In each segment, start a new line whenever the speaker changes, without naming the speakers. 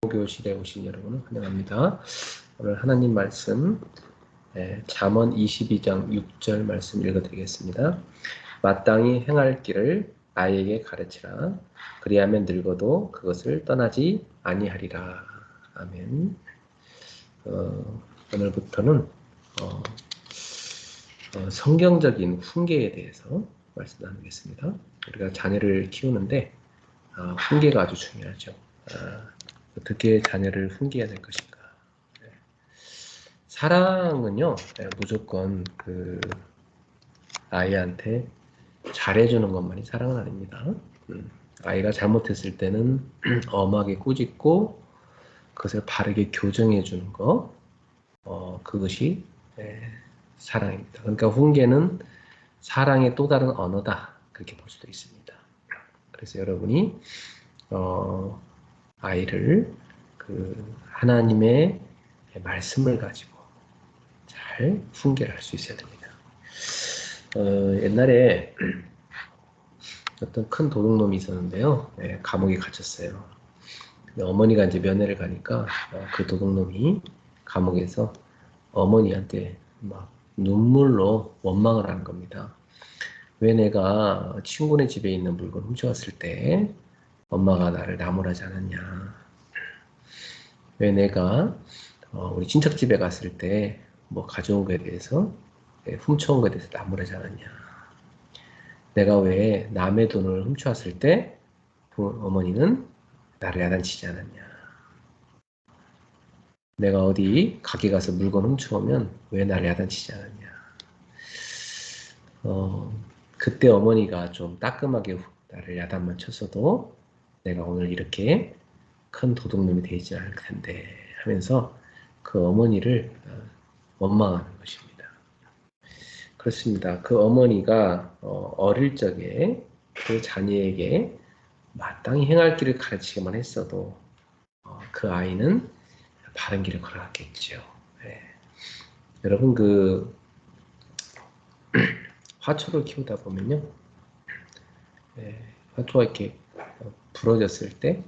교실에 오신 여러분을 환영합니다. 오늘 하나님 말씀 잠언 22장 6절 말씀 읽어드리겠습니다. 마땅히 행할 길을 아이에게 가르치라. 그리하면 늙어도 그것을 떠나지 아니하리라. 아멘. 오늘부터는 성경적인 훈계에 대해서 말씀 나누겠습니다. 우리가 자녀를 키우는데 훈계가 아주 중요하죠. 어떻게 자녀를 훈계해야 될 것인가. 사랑은요, 무조건 아이한테 잘해주는 것만이 사랑은 아닙니다. 아이가 잘못했을 때는 엄하게 꾸짖고 그것을 바르게 교정해주는 것, 그것이 사랑입니다. 그러니까 훈계는 사랑의 또 다른 언어다, 그렇게 볼 수도 있습니다. 그래서 여러분이 아이를 하나님의 말씀을 가지고 잘 훈계를 할 수 있어야 됩니다. 옛날에 어떤 큰 도둑놈이 있었는데요. 감옥에 갇혔어요. 어머니가 이제 면회를 가니까 그 도둑놈이 감옥에서 어머니한테 막 눈물로 원망을 하는 겁니다. 왜 내가 친구네 집에 있는 물건 훔쳐왔을 때 엄마가 나를 나무라지 않았냐. 왜 내가 우리 친척 집에 갔을 때 뭐 가져온 거에 대해서 훔쳐온 거에 대해서 나무라지 않았냐. 내가 왜 남의 돈을 훔쳐왔을 때 어머니는 나를 야단치지 않았냐. 내가 어디 가게 가서 물건 훔쳐오면 왜 나를 야단치지 않았냐. 그때 어머니가 좀 따끔하게 나를 야단만 쳤어도 내가 오늘 이렇게 큰 도둑놈이 되지 않을 텐데 하면서 그 어머니를 원망하는 것입니다. 그렇습니다. 그 어머니가 어릴 적에 그 자녀에게 마땅히 행할 길을 가르치기만 했어도 그 아이는 바른 길을 걸어갔겠죠. 네. 여러분 화초를 키우다 보면요, 화초가 이렇게 부러졌을 때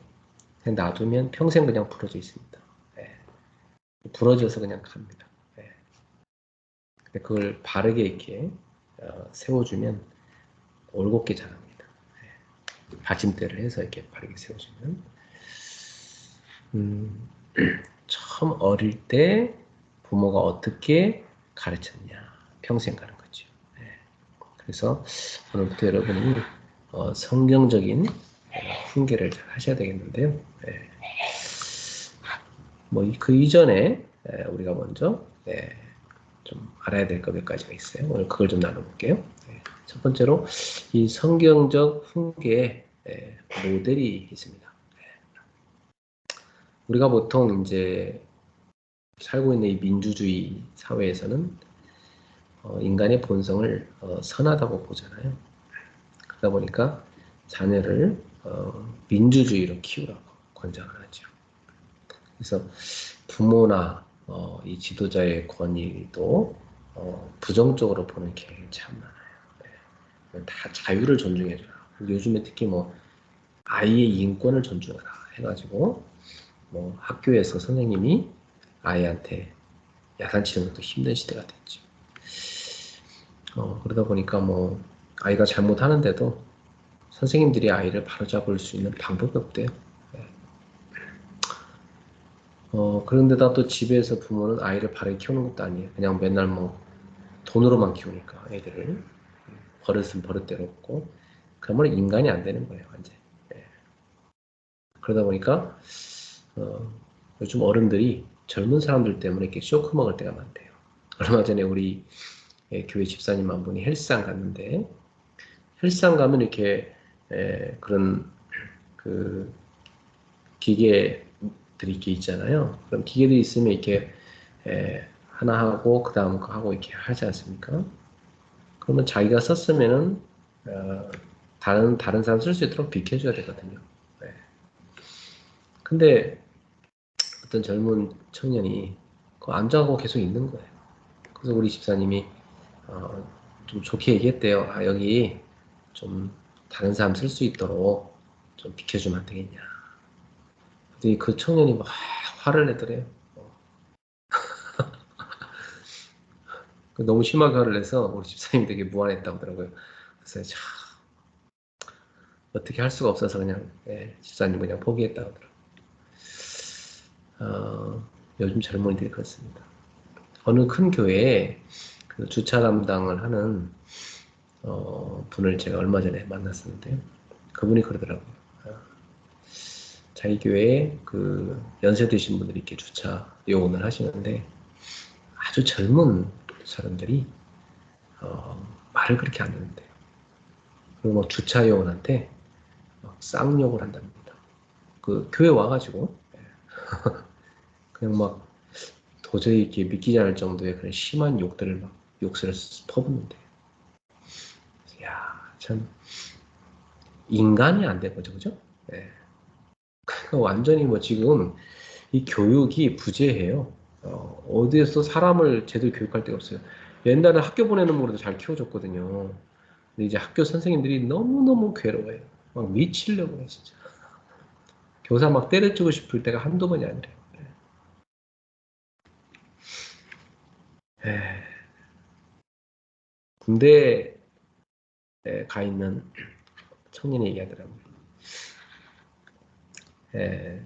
그냥 놔두면 평생 그냥 부러져 있습니다. 부러져서 그냥 갑니다. 그걸 바르게 이렇게 세워주면 올곧게 자랍니다. 받침대를 해서 이렇게 바르게 세워주면 처음 어릴 때 부모가 어떻게 가르쳤냐 평생 가는 거죠. 그래서 오늘부터 여러분이 성경적인 훈계를 잘 하셔야 되겠는데요. 뭐 그 이전에 우리가 먼저 좀 알아야 될 것 몇 가지가 있어요. 오늘 그걸 좀 나눠볼게요. 첫 번째로 이 성경적 훈계의 모델이 있습니다. 우리가 보통 이제 살고 있는 이 민주주의 사회에서는 인간의 본성을 선하다고 보잖아요. 그러다 보니까 자녀를 민주주의로 키우라고 권장을 하죠. 그래서 부모나 이 지도자의 권위도 부정적으로 보는 경향이 참 많아요. 다 자유를 존중해줘라. 요즘에 특히 뭐 아이의 인권을 존중하라 해가지고 뭐 학교에서 선생님이 아이한테 야단치는 것도 힘든 시대가 됐죠. 그러다 보니까 뭐 아이가 잘못하는데도 선생님들이 아이를 바로잡을 수 있는 방법이 없대요. 그런데다 또 집에서 부모는 아이를 바르게 키우는 것도 아니에요. 그냥 맨날 뭐 돈으로만 키우니까 애들을 버릇은 버릇대로 없고 그러면 인간이 안 되는 거예요, 완전. 그러다 보니까 요즘 어른들이 젊은 사람들 때문에 이렇게 쇼크 먹을 때가 많대요. 얼마 전에 우리 교회 집사님 한 분이 헬스장 갔는데 헬스장 가면 이렇게 그런 그 기계들이 이렇게 있잖아요. 그럼 기계들이 있으면 이렇게 하나 하고 그 다음 거 하고 이렇게 하지 않습니까? 그러면 자기가 썼으면은 다른 사람 쓸 수 있도록 비켜줘야 되거든요. 근데 어떤 젊은 청년이 그거 앉아가고 계속 있는 거예요. 그래서 우리 집사님이 좀 좋게 얘기했대요. 여기 좀 다른 사람 쓸 수 있도록 좀 비켜주면 안 되겠냐. 근데 그 청년이 막 화를 내더래요. 너무 심하게 화를 내서 우리 집사님이 되게 무안했다고 하더라고요. 그래서 참 어떻게 할 수가 없어서 그냥 집사님 그냥 포기했다고 하더라고요. 요즘 젊은이들이 그렇습니다. 어느 큰 교회에 그 주차 담당을 하는 분을 제가 얼마 전에 만났었는데요. 그분이 그러더라고요. 자기 교회에 그 연세 드신 분들이 이렇게 주차 요원을 하시는데 아주 젊은 사람들이 말을 그렇게 안 듣는데요. 그리고 뭐 주차 요원한테 쌍욕을 한답니다. 그 교회 와가지고 그냥 막 도저히 이렇게 믿기지 않을 정도의 그런 심한 욕들을 막 욕설을 퍼붓는데, 야, 참 인간이 안 된 거죠, 그죠? 네. 그러니까 완전히 뭐 지금 이 교육이 부재해요. 어디에서 사람을 제대로 교육할 데가 없어요. 옛날에 학교 보내는 거로도 잘 키워줬거든요. 근데 이제 학교 선생님들이 너무너무 괴로워요. 막 미치려고 해, 진짜. 교사 막 때려주고 싶을 때가 한두 번이 아니래요. 에, 군대에 가 있는 청년이 얘기하더라고요. 에,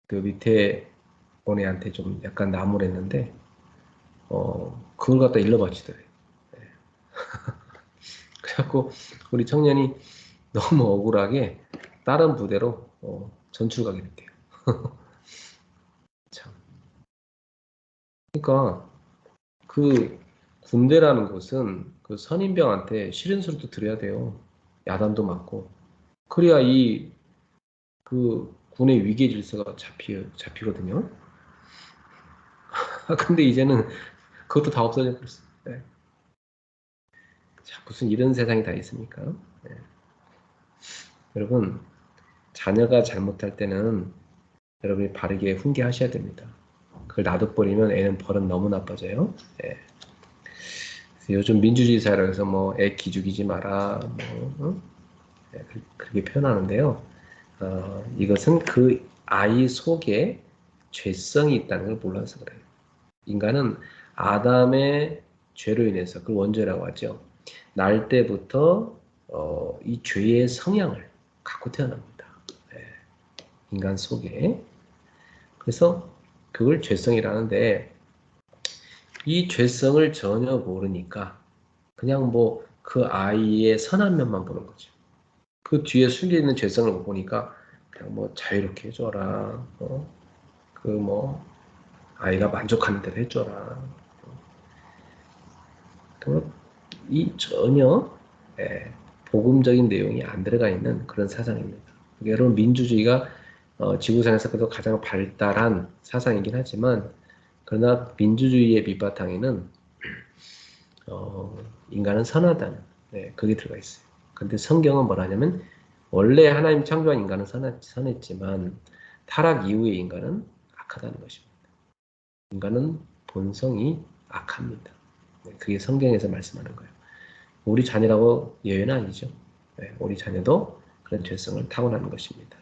그 밑에 본애한테 좀 약간 나무랬는데, 그걸 갖다 일러 바치더래요. 그래갖고 우리 청년이 너무 억울하게 다른 부대로 전출 가게 됐대요. 참. 그러니까 그 군대라는 곳은 그 선임병한테 싫은 소리도 들어야 돼요. 야단도 맞고. 그래야 이 그 군의 위계 질서가 잡히거든요. 근데 이제는 그것도 다 없어져 버렸어요. 네. 자, 무슨 이런 세상이 다 있습니까? 네. 여러분, 자녀가 잘못할 때는 여러분이 바르게 훈계하셔야 됩니다. 그걸 놔둬버리면 애는 버릇 너무 나빠져요. 네. 요즘 민주주의 사회라서 뭐 애 기죽이지 마라, 뭐 네, 그렇게 표현하는데요. 이것은 그 아이 속에 죄성이 있다는 걸 몰라서 그래요. 인간은 아담의 죄로 인해서 그 원죄라고 하죠. 날 때부터 이 죄의 성향을 갖고 태어납니다. 네, 인간 속에. 그래서 그걸 죄성이라는데 이 죄성을 전혀 모르니까 그냥 뭐 그 아이의 선한 면만 보는 거죠. 그 뒤에 숨겨 있는 죄성을 못 보니까 그냥 뭐 자유롭게 해줘라. 그 뭐 아이가 만족하는 대로 해줘라. 이 전혀 복음적인 내용이 안 들어가 있는 그런 사상입니다. 여러분 민주주의가 지구상에서 그래도 가장 발달한 사상이긴 하지만 그러나 민주주의의 밑바탕에는 인간은 선하다는 그게 들어가 있어요. 근데 성경은 뭐라냐면 원래 하나님 창조한 인간은 선했지만 타락 이후의 인간은 악하다는 것입니다. 인간은 본성이 악합니다. 그게 성경에서 말씀하는 거예요. 우리 자녀라고 예외는 아니죠. 우리 자녀도 그런 죄성을 타고나는 것입니다.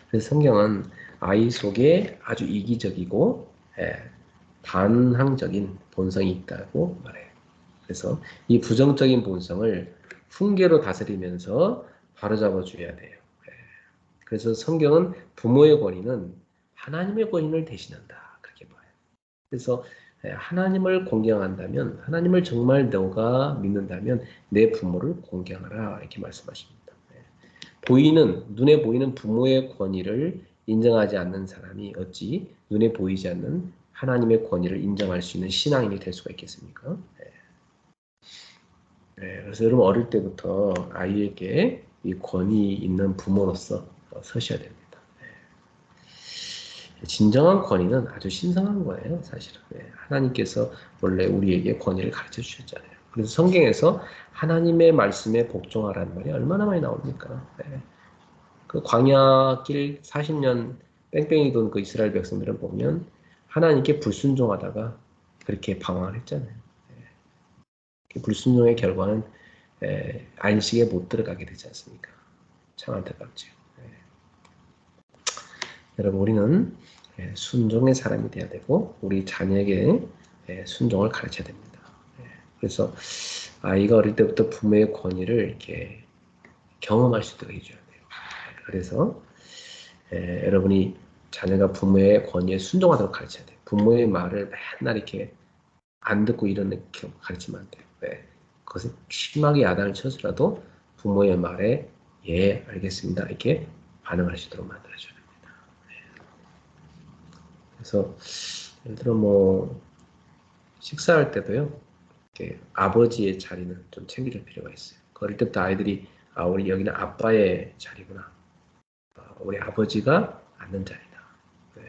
그래서 성경은 아이 속에 아주 이기적이고 반항적인 본성이 있다고 말해요. 그래서 이 부정적인 본성을 훈계로 다스리면서 바로잡아 줘야 돼요. 그래서 성경은 부모의 권위는 하나님의 권위를 대신한다. 그렇게 봐요. 그래서 하나님을 공경한다면, 하나님을 정말 너가 믿는다면 내 부모를 공경하라. 이렇게 말씀하십니다. 눈에 보이는 부모의 권위를 인정하지 않는 사람이 어찌 눈에 보이지 않는 하나님의 권위를 인정할 수 있는 신앙인이 될 수가 있겠습니까? 그래서 여러분 어릴 때부터 아이에게 이 권위 있는 부모로서 서셔야 됩니다. 진정한 권위는 아주 신성한 거예요, 사실은. 하나님께서 원래 우리에게 권위를 가르쳐 주셨잖아요. 그래서 성경에서 하나님의 말씀에 복종하라는 말이 얼마나 많이 나옵니까? 그 광야 길 40년 뺑뺑이 돈 그 이스라엘 백성들을 보면 하나님께 불순종하다가 그렇게 방황을 했잖아요. 그 불순종의 결과는 안식에 못 들어가게 되지 않습니까? 참 안타깝죠. 여러분, 우리는 순종의 사람이 되어야 되고 우리 자녀에게 순종을 가르쳐야 됩니다. 그래서 아이가 어릴 때부터 부모의 권위를 이렇게 경험할 수 있도록 해줘야 돼요. 그래서 여러분이 자녀가 부모의 권위에 순종하도록 가르쳐야 돼요. 부모의 말을 맨날 이렇게 안 듣고 이렇게 가르치면 안 돼요. 그것은 심하게 야단을 쳐서라도 부모의 말에 예, 알겠습니다. 이렇게 반응할 수 있도록 만들어줘야 됩니다. 그래서 예를 들어 뭐 식사할 때도요. 이렇게 아버지의 자리는 좀 챙겨줄 필요가 있어요. 어릴 때부터 아이들이 우리 여기는 아빠의 자리구나. 우리 아버지가 앉는 자리다. 네.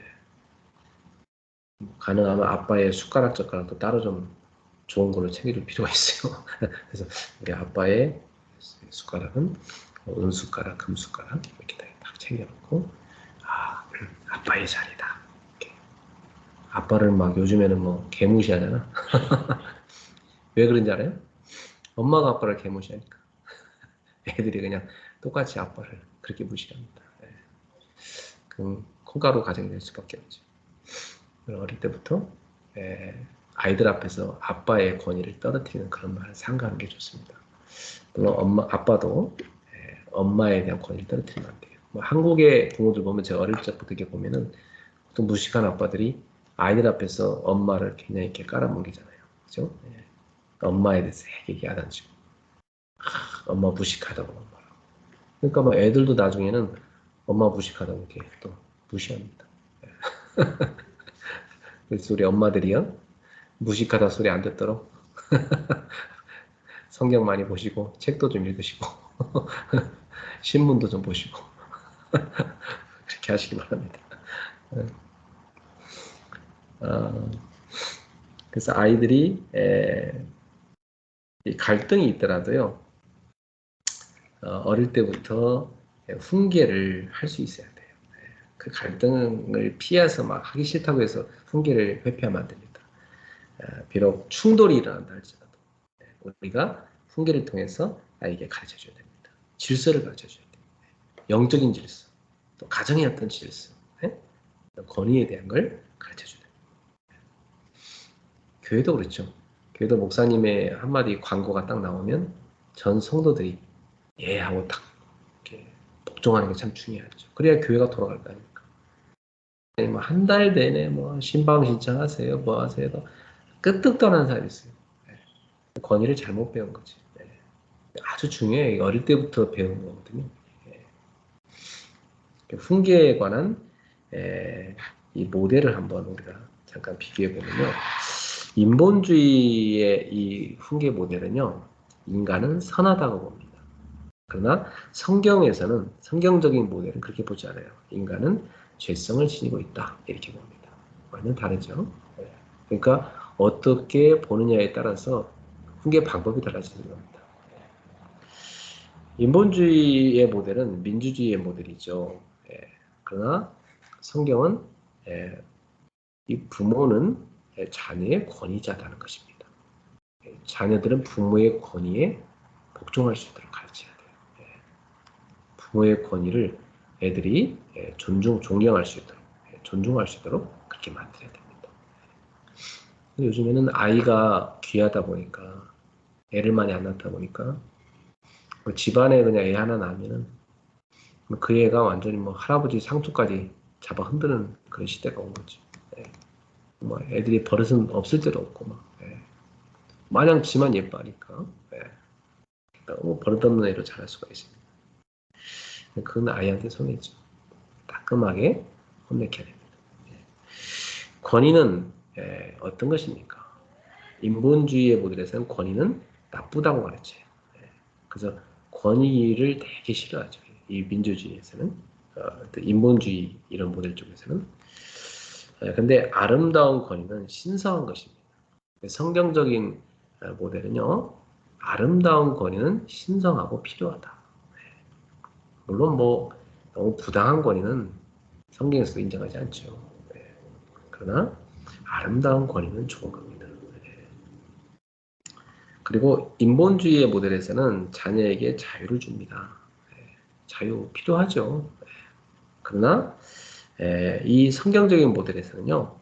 가능하면 아빠의 숟가락 젓가락도 따로 좀 좋은 걸로 챙겨줄 필요가 있어요. 그래서 우리 아빠의 숟가락은 은숟가락, 금숟가락 이렇게 딱 챙겨놓고 아빠의 자리다. 이렇게. 아빠를 막 요즘에는 뭐 개무시하잖아. 왜 그런지 알아요? 엄마가 아빠를 개무시하니까 애들이 그냥 똑같이 아빠를 그렇게 무시합니다. 그럼 콩가루 가정이 될 수밖에 없죠. 어릴 때부터 아이들 앞에서 아빠의 권위를 떨어뜨리는 그런 말을 삼가하는 게 좋습니다. 물론 아빠도 엄마에 대한 권위를 떨어뜨리면 안 돼요. 뭐 한국의 부모들 보면 제가 어릴 적부터 이렇게 보면은 보통 무식한 아빠들이 아이들 앞에서 엄마를 그냥 이렇게 깔아뭉개잖아요. 그죠? 엄마에 대해서 얘기하던지 엄마 무식하다고 말하고. 그러니까 뭐 애들도 나중에는 엄마 무식하다고 이렇게 또 무시합니다. 그래서 우리 엄마들이요 무식하다 소리 안 듣도록 성경 많이 보시고 책도 좀 읽으시고 신문도 좀 보시고 그렇게 하시기 바랍니다. 어, 그래서 아이들이 갈등이 있더라도요 어릴 때부터 훈계를 할 수 있어야 돼요. 그 갈등을 피해서 막 하기 싫다고 해서 훈계를 회피하면 안 됩니다. 비록 충돌이 일어난다 할지라도 우리가 훈계를 통해서 아이에게 가르쳐줘야 됩니다. 질서를 가르쳐줘야 돼요. 영적인 질서, 또 가정의 어떤 질서, 권위에 대한 걸 가르쳐줘야 됩니다. 교회도 그렇죠. 교회도 목사님의 한마디 광고가 딱 나오면 전 성도들이 예 하고 딱 이렇게 복종하는 게 참 중요하죠. 그래야 교회가 돌아갈 거 아닙니까? 한 달 내내 뭐 신방 신청하세요, 뭐 하세요, 끄떡도 안 하는 사람이 있어요. 권위를 잘못 배운 거지. 아주 중요해. 어릴 때부터 배우는 거거든요. 훈계에 관한 이 모델을 한번 우리가 잠깐 비교해 보면요. 인본주의의 이 훈계 모델은요. 인간은 선하다고 봅니다. 그러나 성경에서는 성경적인 모델은 그렇게 보지 않아요. 인간은 죄성을 지니고 있다. 이렇게 봅니다. 완전 다르죠. 그러니까 어떻게 보느냐에 따라서 훈계 방법이 달라지는 겁니다. 인본주의의 모델은 민주주의의 모델이죠. 그러나 성경은 이 부모는 자녀의 권위자라는 것입니다. 자녀들은 부모의 권위에 복종할 수 있도록 가르쳐야 돼요. 부모의 권위를 애들이 존경할 수 있도록, 존중할 수 있도록 그렇게 만들어야 됩니다. 요즘에는 아이가 귀하다 보니까, 애를 많이 안 낳다 보니까, 집안에 그냥 애 하나 낳으면은 그 애가 완전히 뭐 할아버지 상투까지 잡아 흔드는 그런 시대가 온 거지. 뭐 애들이 버릇은 없을 때도 없고 막 마냥 지만 예뻐하니까 너무 버릇없는 애로 자랄 수가 있습니다. 그건 아이한테 손해죠. 따끔하게 혼내켜야 됩니다. 권위는 어떤 것입니까? 인본주의의 모델에서는 권위는 나쁘다고 가르쳐요. 그래서 권위를 되게 싫어하죠. 이 민주주의에서는 인본주의 이런 모델 쪽에서는 근데 아름다운 권위는 신성한 것입니다. 성경적인 모델은요, 아름다운 권위는 신성하고 필요하다. 물론 뭐 너무 부당한 권위는 성경에서도 인정하지 않죠. 그러나 아름다운 권위는 좋은 겁니다. 그리고 인본주의의 모델에서는 자녀에게 자유를 줍니다. 자유 필요하죠. 그러나 이 성경적인 모델에서는요,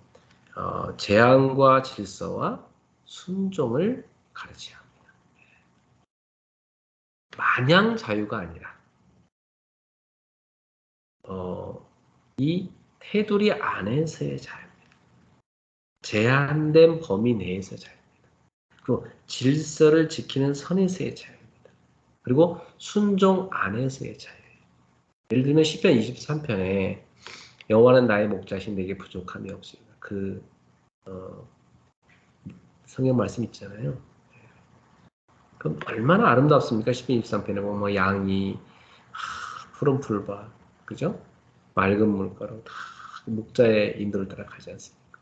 제한과 질서와 순종을 가르쳐야 합니다. 마냥 자유가 아니라 이 테두리 안에서의 자유입니다. 제한된 범위 내에서 자유입니다. 그리고 질서를 지키는 선에서의 자유입니다. 그리고 순종 안에서의 자유예요. 예를 들면 시편 23편에 여호와는 나의 목자신 내게 부족함이 없습니다. 성경 말씀 있잖아요. 그럼 얼마나 아름답습니까? 시편 23편에 보면 뭐 양이 푸른 풀밭, 그죠? 맑은 물가로 다 목자의 인도를 따라 가지 않습니까?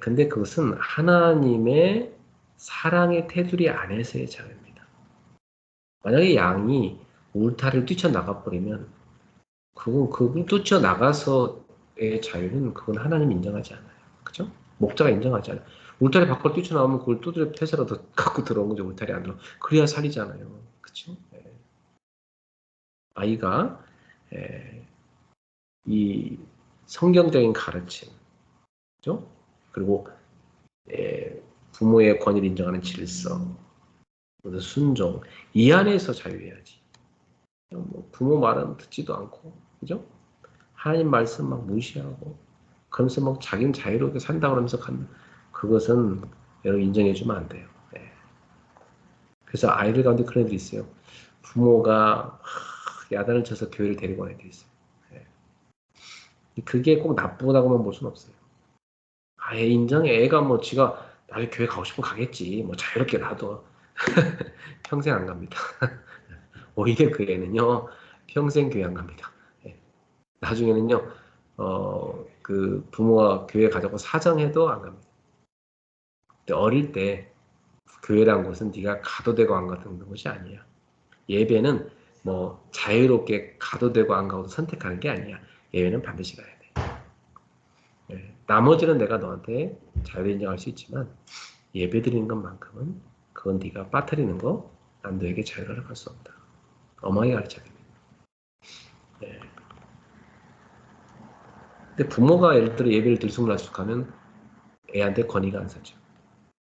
근데 그것은 하나님의 사랑의 테두리 안에서의 자유입니다. 만약에 양이 울타리를 뛰쳐나가 버리면 그건 뛰쳐나가서의 자유는 그건 하나님 인정하지 않아요. 그죠? 목자가 인정하지 않아요. 울타리 밖으로 뛰쳐나오면 그걸 두드려 패서라도 갖고 들어온 거죠. 울타리 안으로. 그래야 살리잖아요. 그쵸? 아이가 이 성경적인 가르침, 그죠? 그리고 부모의 권위를 인정하는 질서, 순종, 이 안에서 자유해야지. 뭐 부모 말은 듣지도 않고, 그죠? 하나님 말씀 막 무시하고, 그러면서 막 자기는 자유롭게 산다 그러면서 그것은 여러분 인정해주면 안 돼요. 그래서 아이들 가운데 그런 애들이 있어요. 부모가 야단을 쳐서 교회를 데리고 온 애들이 있어요. 그게 꼭 나쁘다고만 볼 수는 없어요. 아예 인정해. 애가 뭐 지가 나중에 교회 가고 싶으면 가겠지. 뭐 자유롭게 놔둬. 평생 안 갑니다. 오히려 그 애는요, 평생 교회 안 갑니다. 나중에는요, 그 부모가 교회 가자고 사정해도 안 갑니다. 근데 어릴 때 교회란 곳은 네가 가도 되고 안 가도 되는 것이 아니야. 예배는 뭐 자유롭게 가도 되고 안 가도 선택하는 게 아니야. 예배는 반드시 가야 돼. 나머지는 내가 너한테 자유를 인정할 수 있지만 예배 드리는 것만큼은 그건 네가 빠뜨리는 거, 난 너에게 자유를 허락할 수 없다. 어머니 가르쳐야 됩니다. 근데 부모가 예를 들어 예배를 들쑥날쑥하면 애한테 권위가 안 서죠.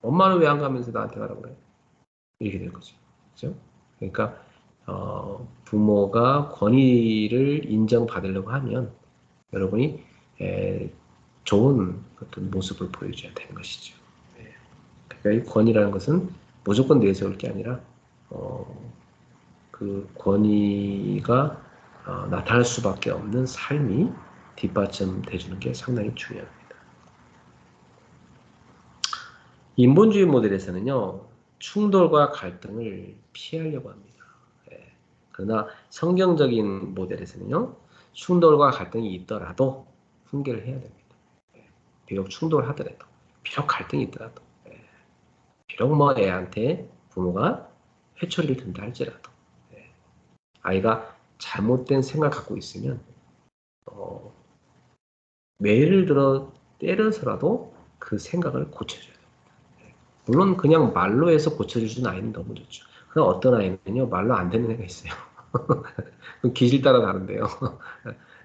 엄마는 왜 안 가면서 나한테 가라고 그래? 이렇게 될 거죠. 그죠? 그러니까 부모가 권위를 인정받으려고 하면 여러분이 좋은 어떤 모습을 보여줘야 되는 것이죠. 그러니까 이 권위라는 것은 무조건 내세울 게 아니라 그 권위가 나타날 수밖에 없는 삶이 뒷받침돼 주는 게 상당히 중요합니다. 인본주의 모델에서는요, 충돌과 갈등을 피하려고 합니다. 그러나 성경적인 모델에서는요, 충돌과 갈등이 있더라도 훈계를 해야 됩니다. 비록 충돌하더라도, 비록 갈등이 있더라도, 비록 뭐 애한테 부모가 회초리를 든다 할지라도, 아이가 잘못된 생각 갖고 있으면 예를 들어 때려서라도 그 생각을 고쳐줘야 돼요. 물론 그냥 말로 해서 고쳐주는 아이는 너무 좋죠. 그럼 어떤 아이는요, 말로 안 되는 애가 있어요. 기질 따라 다른데요.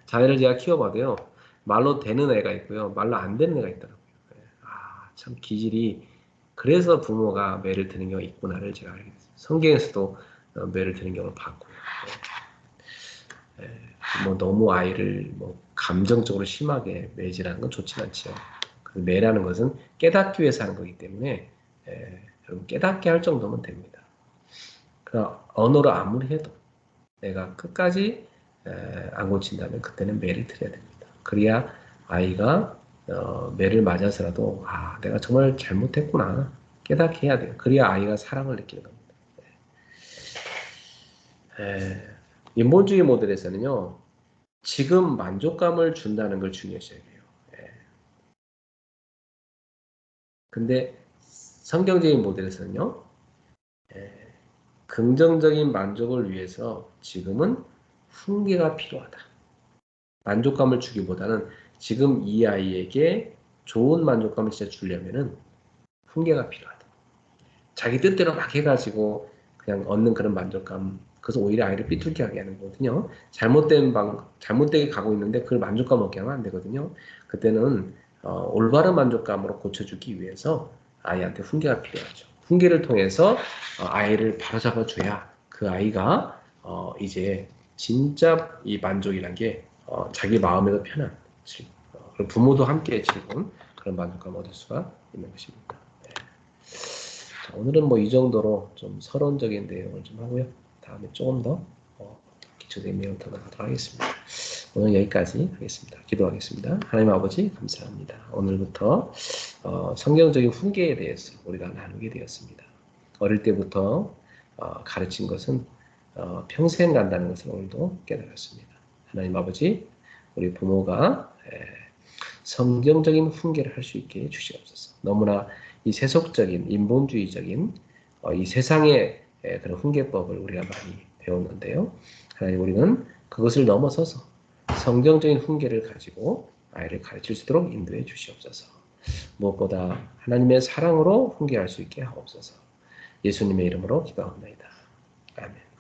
자녀를 제가 키워봐도요, 말로 되는 애가 있고요, 말로 안 되는 애가 있더라고요. 참 기질이, 그래서 부모가 매를 드는 경우가 있구나를 제가 알게 됐어요. 성경에서도 매를 드는 경우를 봤고요. 뭐 너무 아이를 뭐 감정적으로 심하게 매질하는 건 좋지 않죠. 그 매라는 것은 깨닫기 위해서 하는 거기 때문에 여러분 깨닫게 할 정도면 됩니다. 그러니까 언어로 아무리 해도 내가 끝까지 안 고친다면 그때는 매를 드려야 됩니다. 그래야 아이가 매를 맞아서라도 내가 정말 잘못했구나 깨닫게 해야 돼요. 그래야 아이가 사랑을 느끼는 겁니다. 인본주의 모델에서는요, 지금 만족감을 준다는 걸 중요시 여겨요. 근데 성경적인 모델에서는요, 긍정적인 만족을 위해서 지금은 훈계가 필요하다. 만족감을 주기보다는 지금 이 아이에게 좋은 만족감을 진짜 주려면은 훈계가 필요하다. 자기 뜻대로 막 해가지고 그냥 얻는 그런 만족감 그래서 오히려 아이를 삐뚤게 하게 하는 거거든요. 잘못되게 가고 있는데 그걸 만족감 얻게 하면 안 되거든요. 그때는 올바른 만족감으로 고쳐주기 위해서 아이한테 훈계가 필요하죠. 훈계를 통해서 아이를 바로잡아 줘야 그 아이가 이제 진짜 이 만족이란 게 자기 마음에도 편한 그리고 부모도 함께 즐거운 그런 만족감 얻을 수가 있는 것입니다. 네. 자, 오늘은 뭐 이 정도로 좀 서론적인 내용을 좀 하고요. 다음에 조금 더 기초적인 내용 더 나가도록 하겠습니다. 오늘 여기까지 하겠습니다. 기도하겠습니다. 하나님 아버지 감사합니다. 오늘부터 성경적인 훈계에 대해서 우리가 나누게 되었습니다. 어릴 때부터 가르친 것은 평생 간다는 것을 오늘도 깨달았습니다. 하나님 아버지 우리 부모가 성경적인 훈계를 할 수 있게 해주시옵소서. 너무나 이 세속적인 인본주의적인 이 세상의 그런 훈계법을 우리가 많이 배웠는데요. 하나님 우리는 그것을 넘어서서 성경적인 훈계를 가지고 아이를 가르칠 수 있도록 인도해 주시옵소서. 무엇보다 하나님의 사랑으로 훈계할 수 있게 하옵소서. 예수님의 이름으로 기도합니다. 아멘.